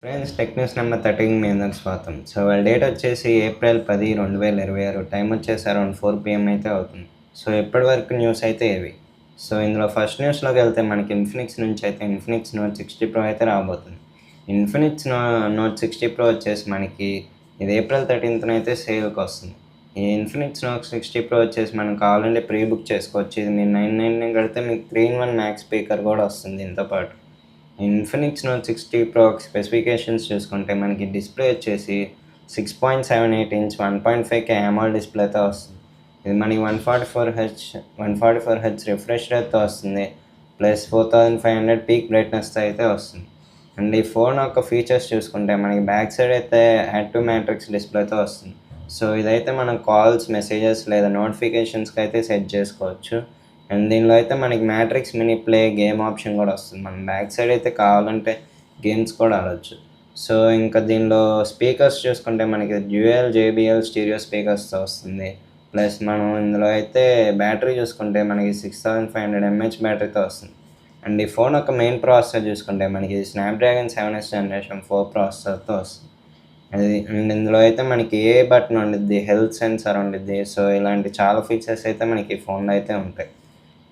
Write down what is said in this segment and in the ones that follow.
Friends tech news number 13 మీ అందరికి స్వాగతం. వాళ్ళ డేట్ వచ్చేసి ఏప్రిల్ 10, 2026. టైం వచ్చేసి అరౌండ్ 4 PM అయితే అవుతుంది. ఇప్పటి వరకు న్యూస్ అయితే ఇవి. ఇందులో ఫస్ట్ న్యూస్లోకి వెళ్తే మనకి ఇన్ఫినిక్స్ నుంచి అయితే ఇన్ఫినిక్స్ నోట్ 60 ప్రో అయితే రాబోతుంది. ఇన్ఫినిక్స్ నోట్ 60 ప్రో వచ్చేసి మనకి ఇది ఏప్రిల్ 13న అయితే సేల్కి వస్తుంది. ఈ ఇన్ఫినిక్స్ నోట్ 60 ప్రో వచ్చేసి మనం కావాలంటే ప్రీ బుక్ చేసుకోవచ్చు. ఇది మీరు 999 కడితే మీకు 3-in-1 మ్యాక్స్ స్పీకర్ కూడా వస్తుంది దీంతో పాటు. ఇన్ఫినిక్స్ నోట్ 60 ప్రో స్పెసిఫికేషన్స్ చూసుకుంటే మనకి డిస్ప్లే వచ్చేసి 6.78 ఇంచ్ 1.5K AMOLED డిస్ప్లేతో వస్తుంది. ఇది మనకి 144Hz రిఫ్రెష్ రేట్తో వస్తుంది. ప్లస్ 4500 పీక్ బ్రైట్నెస్తో అయితే వస్తుంది. అండ్ ఈ ఫోన్ యొక్క ఫీచర్స్ చూసుకుంటే మనకి బ్యాక్ సైడ్ అయితే యాక్టివ్ మ్యాట్రిక్స్ డిస్ప్లేతో వస్తుంది. ఇదైతే మనం కాల్స్, మెసేజెస్ లేదా నోటిఫికేషన్స్కి అయితే సెట్ చేసుకోవచ్చు. అండ్ దీనిలో అయితే మనకి matrix mini play game option కూడా వస్తుంది. మనం బ్యాక్ సైడ్ అయితే కావాలంటే గేమ్స్ కూడా ఆడవచ్చు. ఇంకా దీనిలో స్పీకర్స్ చూసుకుంటే మనకి డ్యూయల్ JBL స్టీరియో స్పీకర్స్తో వస్తుంది. ప్లస్ మనం ఇందులో అయితే బ్యాటరీ చూసుకుంటే మనకి 6500 mAh బ్యాటరీతో వస్తుంది. అండ్ ఈ ఫోన్ యొక్క మెయిన్ ప్రాసెసర్ చూసుకుంటే మనకి స్నాప్డ్రాగన్ 7th Generation 4 ప్రాసెసర్తో వస్తుంది. అండ్ ఇందులో అయితే మనకి ఏ బటన్ ఉండిద్ది, హెల్త్ సెన్సార్ ఉండిద్ది. ఇలాంటి చాలా ఫీచర్స్ అయితే మనకి ఈ ఫోన్లో అయితే ఉంటాయి.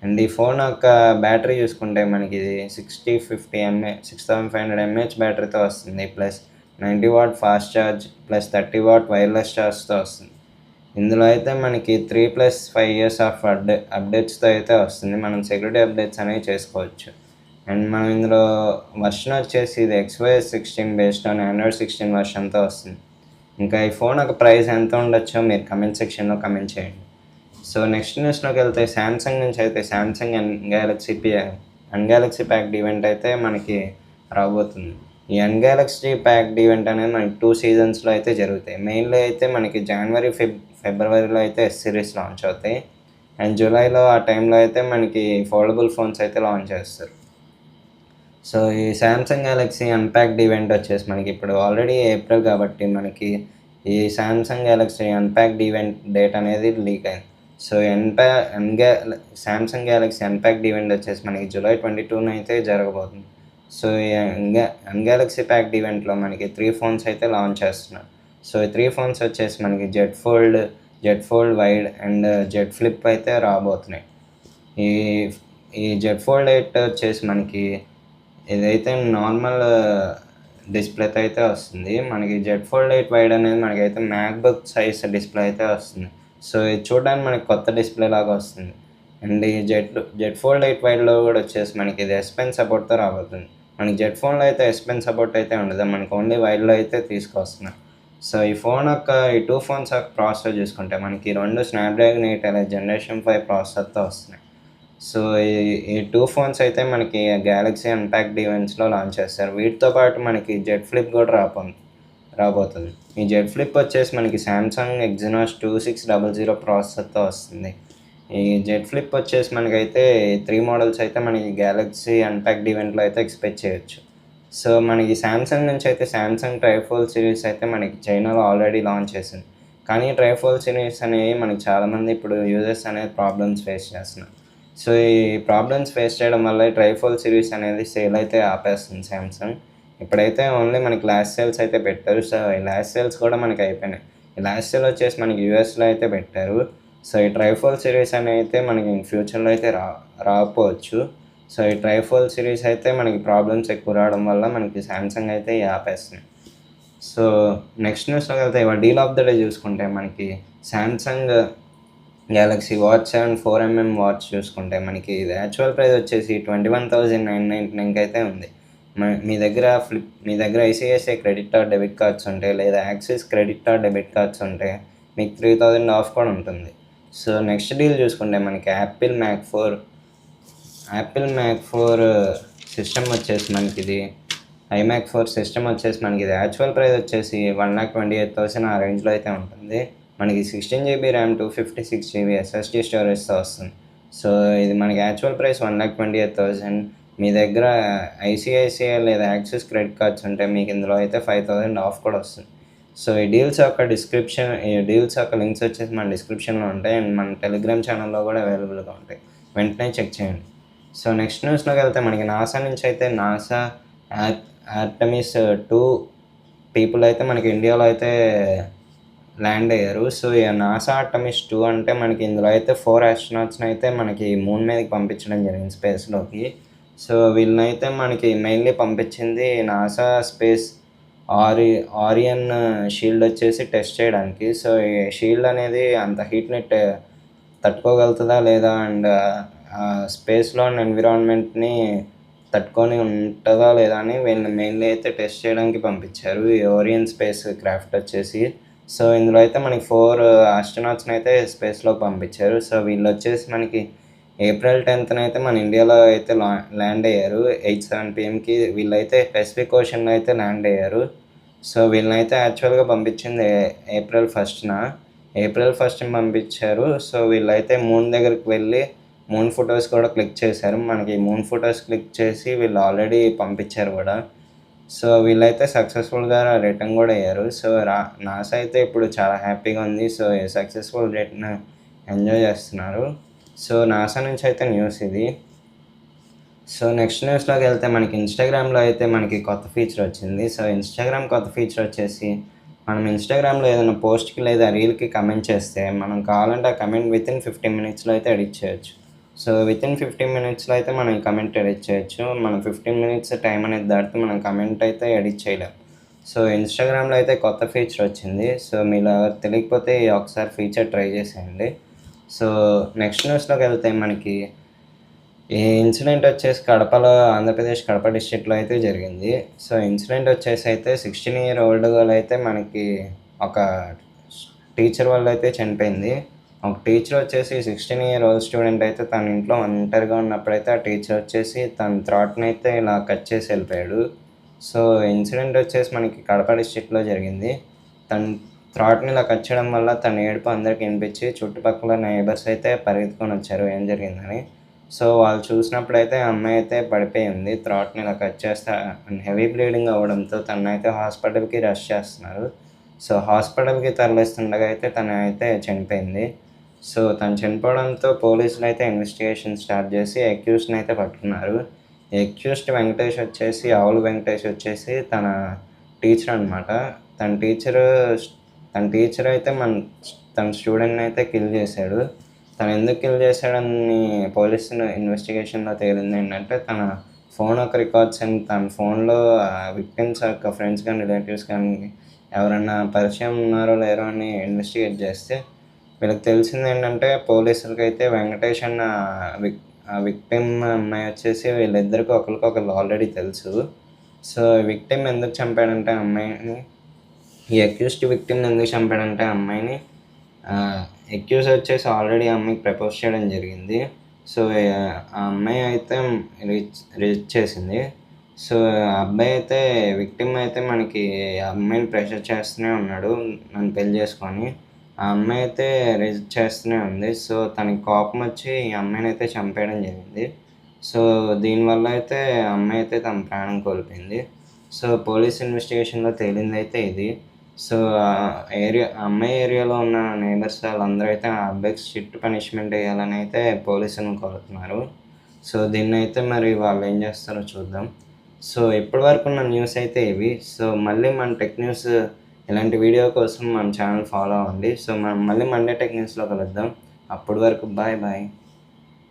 అండ్ ఈ ఫోన్ యొక్క బ్యాటరీ చూసుకుంటే మనకి 6500 mAh బ్యాటరీతో వస్తుంది. Plus 90W fast charge plus 30W wireless ఛార్జ్తో వస్తుంది. ఇందులో అయితే మనకి 3+5 years ఆఫ్ అప్డేట్స్తో అయితే వస్తుంది. మనం సెక్యూరిటీ అప్డేట్స్ అనేవి చేసుకోవచ్చు. అండ్ మనం ఇందులో వర్షన్ వచ్చేసి ఇది XYS 16 బేస్డ్ ఆన్ Android 16 వర్షన్తో వస్తుంది. ఇంకా ఈ ఫోన్ యొక్క ప్రైస్ ఎంత ఉండొచ్చో మీరు కమెంట్ సెక్షన్లో కమెంట్ చేయండి. నెక్స్ట్ న్యూస్లోకి వెళ్తే శాంసంగ్ నుంచి అయితే శాంసంగ్ అన్గాలక్సీ ప్యాక్డ్ ఈవెంట్ అయితే మనకి రాబోతుంది. ఈ అన్గాలక్సీ ప్యాక్డ్ ఈవెంట్ అనేది మనకి 2 seasonsలో అయితే జరుగుతాయి. మెయిన్లీ అయితే మనకి జనవరి, ఫిబ్రవరిలో అయితే S series లాంచ్ అవుతాయి. అండ్ జూలైలో ఆ టైంలో అయితే మనకి ఫోల్డబుల్ ఫోన్స్ అయితే లాంచ్ చేస్తారు. ఈ శాంసంగ్ గ్యాలక్సీ అన్ప్యాక్డ్ ఈవెంట్ వచ్చేసి మనకి ఇప్పుడు ఆల్రెడీ ఏప్రిల్ కాబట్టి మనకి ఈ Samsung Galaxy unpacked event date అనేది లీక్ అయింది. శాంసంగ్ గ్యాలక్సీ అన్ప్యాక్డ్ ఈవెంట్ వచ్చేసి మనకి జూలై 22న అయితే జరగబోతుంది. ఈ అన్గాలక్సీ ప్యాక్డ్ ఈవెంట్లో మనకి 3 ఫోన్స్ అయితే లాంచ్ చేస్తున్నారు. ఈ 3 ఫోన్స్ వచ్చేసి మనకి Z fold wide and Z flip అయితే రాబోతున్నాయి. ఈ జెడ్ ఫోల్డ్ 8 వచ్చేసి మనకి ఇదైతే నార్మల్ డిస్ప్లేతో అయితే వస్తుంది. మనకి జెడ్ ఫోల్డ్ 8 వైడ్ అనేది మనకైతే మ్యాక్బుక్ సైజ్ డిస్ప్లే అయితే వస్తుంది. ఇది చూడడానికి మనకి కొత్త డిస్ప్లే లాగా వస్తుంది. అండ్ ఈ జెడ్ ఫోల్డ్ 8 వైడ్లో కూడా వచ్చేసి మనకి ఇది S Pen సపోర్ట్తో రాబోతుంది. మనకి జెడ్ ఫోన్లో అయితే S Pen సపోర్ట్ అయితే ఉండదు, మనకి ఓన్లీ వైడ్లో అయితే తీసుకొస్తున్నారు. ఈ ఫోన్ యొక్క ఈ 2 ఫోన్స్ యొక్క ప్రాసెసర్ చూసుకుంటే మనకి 2 స్నాప్డ్రాగన్ 8 Generation 5 ప్రాసెసర్తో వస్తున్నాయి. ఈ 2 ఫోన్స్ అయితే మనకి గ్యాలక్సీ అన్ప్యాక్డ్ ఈవెంట్స్లో లాంచ్ చేస్తారు. వీటితో పాటు మనకి జెడ్ ఫ్లిప్ కూడా రాబోతుంది. ఈ జెడ్ ఫ్లిప్ వచ్చేసి మనకి శాంసంగ్ Exynos 2600 ప్రాసెసర్తో వస్తుంది. ఈ జెడ్ ఫ్లిప్ వచ్చేసి మనకైతే 3 మోడల్స్ అయితే మనకి గ్యాలక్సీ అన్ప్యాక్డ్ ఈవెంట్లో అయితే ఎక్స్పెక్ట్ చేయొచ్చు. మనకి శాంసంగ్ నుంచి అయితే శాంసంగ్ ట్రైఫోల్డ్ సిరీస్ అయితే మనకి చైనాలో ఆల్రెడీ లాంచ్ చేసింది. కానీ ట్రైఫోల్డ్ సిరీస్ అనేవి మనకి చాలామంది ఇప్పుడు యూజర్స్ అనేది ప్రాబ్లమ్స్ ఫేస్ చేస్తున్నారు. ఈ ప్రాబ్లమ్స్ ఫేస్ చేయడం వల్ల ట్రైఫోల్డ్ సిరీస్ అనేది సేల్ అయితే ఆపేస్తుంది శాంసంగ్. ఇప్పుడైతే ఓన్లీ మనకి లాస్ట్ సేల్స్ అయితే పెట్టారు. ఈ లాస్ట్ సేల్స్ కూడా మనకి అయిపోయినాయి. ఈ లాస్ట్ సేల్ వచ్చేసి మనకి యూఎస్లో అయితే పెట్టారు. ఈ ట్రైఫోల్డ్ సిరీస్ అనేది అయితే మనకి ఫ్యూచర్లో అయితే రాకపోవచ్చు. ఈ ట్రైఫోల్డ్ సిరీస్ అయితే మనకి ప్రాబ్లమ్స్ ఎక్కువ రావడం వల్ల మనకి శాంసంగ్ అయితే ఆపేస్తుంది. నెక్స్ట్ న్యూస్లోకి వెళ్తే ఇవాళ డీల్ ఆఫ్ ద డే చూసుకుంటే మనకి Samsung Galaxy watch 7 4mm watch చూసుకుంటే మనకి ఇది యాక్చువల్ ప్రైస్ వచ్చేసి 21,999 అయితే ఉంది. మీ దగ్గర ICICI credit card, debit cards ఉంటే లేదా axis credit card, debit cards ఉంటే మీకు 3000 ఆఫ్ కూడా ఉంటుంది. నెక్స్ట్ డీల్ చూసుకుంటే మనకి యాపిల్ మ్యాక్ 4 సిస్టమ్ వచ్చేసి మనకి ఇది iMac 4 సిస్టమ్ వచ్చేసి మనకి ఇది యాక్చువల్ ప్రైస్ వచ్చేసి 1,28,000 ఆ రేంజ్లో అయితే ఉంటుంది. మనకి 16GB ర్యామ్ 256GB SSD స్టోరేజ్తో వస్తుంది. ఇది మనకి యాక్చువల్ ప్రైస్ 1,28,000. మీ దగ్గర ICICI లేదా యాక్సిస్ క్రెడిట్ కార్డ్స్ ఉంటే మీకు ఇందులో అయితే 5,000 ఆఫ్ కూడా వస్తుంది. ఈ డీల్స్ యొక్క లింక్స్ వచ్చేసి మన డిస్క్రిప్షన్లో ఉంటాయి. అండ్ మన టెలిగ్రామ్ ఛానల్లో కూడా అవైలబుల్గా ఉంటాయి, వెంటనే చెక్ చేయండి. నెక్స్ట్ న్యూస్లోకి వెళ్తే మనకి నాసా నుంచి అయితే నాసా ఆర్టమిస్ 2 పీపుల్ అయితే మనకి ఇండియాలో అయితే ల్యాండ్ అయ్యారు. సో ఈ నాసా ఆర్టమిస్ 2 అంటే మనకి ఇందులో అయితే 4 ఆస్ట్రోనాట్స్‌ని అయితే మనకి మూన్ మీదకి పంపించడం జరిగింది స్పేస్‌లోకి. సో వీళ్ళనైతే మనకి మెయిన్‌లీ పంపించింది నాసా స్పేస్ ఆరియన్ షీల్డ్ వచ్చేసి టెస్ట్ చేయడానికి. సో ఈ షీల్డ్ అనేది అంత హీట్‌ని తట్టుకోగలుగుతదా లేదా అండ్ స్పేస్‌లో ఉన్న ఎన్విరాన్మెంట్‌ని తట్టుకొని ఉంటదా లేదా అని వీళ్ళని మెయిన్‌లీ అయితే టెస్ట్ చేయడానికి పంపించారు. ఈ ఓరియన్ స్పేస్ క్రాఫ్ట్ వచ్చేసి. సో ఇందులో అయితే మనకి 4 ఆస్ట్రోనాట్స్‌ని అయితే స్పేస్‌లోకి పంపించారు. సో వీళ్ళొచ్చేసి మనకి ఏప్రిల్ 10న అయితే మన ఇండియాలో అయితే ల్యాండ్ అయ్యారు. 8:07 PM వీళ్ళైతే పెసిఫిక్ ఓషన్‌లో అయితే ల్యాండ్ అయ్యారు. సో వీళ్ళనైతే యాక్చువల్‌గా పంపించింది ఏప్రిల్ 1న. ఏప్రిల్ 1న పంపించారు. సో వీళ్ళైతే మూన్ దగ్గరికి వెళ్ళి మూన్ ఫొటోస్ కూడా క్లిక్ చేశారు. మనకి మూన్ ఫొటోస్ క్లిక్ చేసి వీళ్ళు ఆల్రెడీ పంపించారు కూడా. సో వీళ్ళైతే సక్సెస్ఫుల్‌గా రిటర్న్ కూడా అయ్యారు. సో నాసా అయితే ఇప్పుడు చాలా హ్యాపీగా ఉంది. సో ఈ సక్సెస్ఫుల్ రిటర్న్ ఎంజాయ్ చేస్తున్నారు. సో నాసా నుంచి అయితే న్యూస్ ఇది. సో నెక్స్ట్ న్యూస్‌లోకి వెళ్తే మనకి ఇన్‌స్టాగ్రామ్‌లో అయితే మనకి కొత్త ఫీచర్ వచ్చింది. సో ఇన్‌స్టాగ్రామ్ కొత్త ఫీచర్ వచ్చేసి మనం ఇన్‌స్టాగ్రామ్‌లో ఏదైనా పోస్ట్‌కి లేదా రీల్‌కి కమెంట్ చేస్తే మనం కావాలంటే ఆ కమెంట్ వితిన్ 15 మినిట్స్‌లో అయితే ఎడిట్ చేయొచ్చు. సో వితిన్ 15 మినిట్స్‌లో అయితే మనం ఈ కమెంట్ ఎడిట్ చేయొచ్చు. మనం 15 మినిట్స్ టైం అనేది దాటితే మనం కమెంట్ అయితే ఎడిట్ చేయలేం. సో ఇన్‌స్టాగ్రామ్‌లో అయితే కొత్త ఫీచర్ వచ్చింది. సో మీలో తెలియకపోతే ఒకసారి ఫీచర్ ట్రై చేసేయండి. సో నెక్స్ట్ న్యూస్‌లోకి వెళ్తే మనకి ఈ ఇన్సిడెంట్ వచ్చేసి కడపలో ఆంధ్రప్రదేశ్ కడప డిస్ట్రిక్ట్‌లో అయితే జరిగింది. సో ఇన్సిడెంట్ వచ్చేసి అయితే 16 ఇయర్ ఓల్డ్ గర్ల్ అయితే మనకి ఒక టీచర్ వల్ల అయితే చనిపోయింది. ఒక టీచర్ వచ్చేసి 16 ఇయర్ ఓల్డ్ స్టూడెంట్ అయితే తన ఇంట్లో ఒంటరిగా ఉన్నప్పుడైతే ఆ టీచర్ వచ్చేసి తన థ్రోట్‌ని అయితే ఇలా కట్ చేసి వెళ్ళిపోయాడు. సో ఇన్సిడెంట్ వచ్చేసి మనకి కడప డిస్ట్రిక్ట్‌లో జరిగింది. తన థ్రోట్‌ని ఇలా కట్ చేయడం వల్ల తన ఏడుపు అందరికి వినిపించి చుట్టుపక్కల నైబర్స్ అయితే పరిగెత్తుకొని వచ్చారు ఏం జరిగిందని. సో వాళ్ళు చూసినప్పుడైతే ఆ అమ్మాయి అయితే పడిపోయి ఉంది. థ్రోట్‌ని ఇలా కట్ చేస్తే హెవీ బ్లీడింగ్ అవ్వడంతో తననైతే హాస్పిటల్‌కి రష్ చేస్తున్నారు. సో హాస్పిటల్‌కి తరలిస్తుండగా అయితే తనైతే చనిపోయింది. సో తను చనిపోవడంతో పోలీసులు అయితే ఇన్వెస్టిగేషన్ స్టార్ట్ చేసి అక్యూజ్డ్‌ని అయితే పట్టుకున్నారు. అక్యూజ్డ్ వెంకటేష్ వచ్చేసి ఆవుల వెంకటేష్ వచ్చేసి తన టీచర్ అనమాట. తన టీచర్ అయితే తన స్టూడెంట్‌ని అయితే కిల్ చేశాడు. తను ఎందుకు కిల్ చేశాడని పోలీసులు ఇన్వెస్టిగేషన్‌లో తేలింది ఏంటంటే తన ఫోన్ యొక్క రికార్డ్స్ అండ్ తన ఫోన్‌లో విక్టిమ్స్ యొక్క ఫ్రెండ్స్ కానీ రిలేటివ్స్ కానీ ఎవరన్నా పరిచయం ఉన్నారో లేరో అని ఇన్వెస్టిగేట్ చేస్తే వీళ్ళకి తెలిసింది ఏంటంటే పోలీసులకైతే వెంకటేష్ అన్న విక్టిమ్ అమ్మాయి వచ్చేసి వీళ్ళిద్దరికీ ఒకరికొకరు ఆల్రెడీ తెలుసు. సో విక్టిమ్ ఎందుకు చంపాడంటే అమ్మాయిని ఈ అక్యూజ్డ్ విక్టిమ్‌ని ఎందుకు చంపాడంటే అమ్మాయిని అక్యూజ్ వచ్చేసి ఆల్రెడీ ఆ అమ్మాయికి ప్రపోజ్ చేయడం జరిగింది. సో ఆ అమ్మాయి అయితే రిజెక్ట్ చేసింది. సో ఆ అబ్బాయి అయితే విక్టిమ్ అయితే మనకి ఆ అమ్మాయిని ప్రెషర్ చేస్తూనే ఉన్నాడు నన్ను పెళ్లి చేసుకొని. ఆ అమ్మాయి అయితే రిజెక్ట్ చేస్తూనే ఉంది. సో తనకి కోపం వచ్చి ఈ అమ్మాయిని అయితే చంపేయడం జరిగింది. సో దీనివల్ల అయితే ఆ అమ్మాయి అయితే తన ప్రాణం కోల్పోయింది. సో పోలీస్ ఇన్వెస్టిగేషన్‌లో తేలిందైతే ఇది. సో అమ్మాయి ఏరియాలో ఉన్న నైబర్స్ వాళ్ళందరూ అయితే ఆ అబ్బాయికి స్ట్రిక్ట్ పనిష్మెంట్ వేయాలని అయితే పోలీసులను కోరుతున్నారు. సో దీన్నైతే మరి వాళ్ళు ఏం చేస్తారో చూద్దాం. సో ఇప్పటి వరకు ఉన్న న్యూస్ అయితే ఇవి. సో మళ్ళీ మన టెక్ న్యూస్ ఇలాంటి వీడియో కోసం మన ఛానల్ ఫాలో అవ్వండి. సో మనం మళ్ళీ మండే టెక్ న్యూస్‌లో కలుద్దాం. అప్పటి వరకు బాయ్ బాయ్.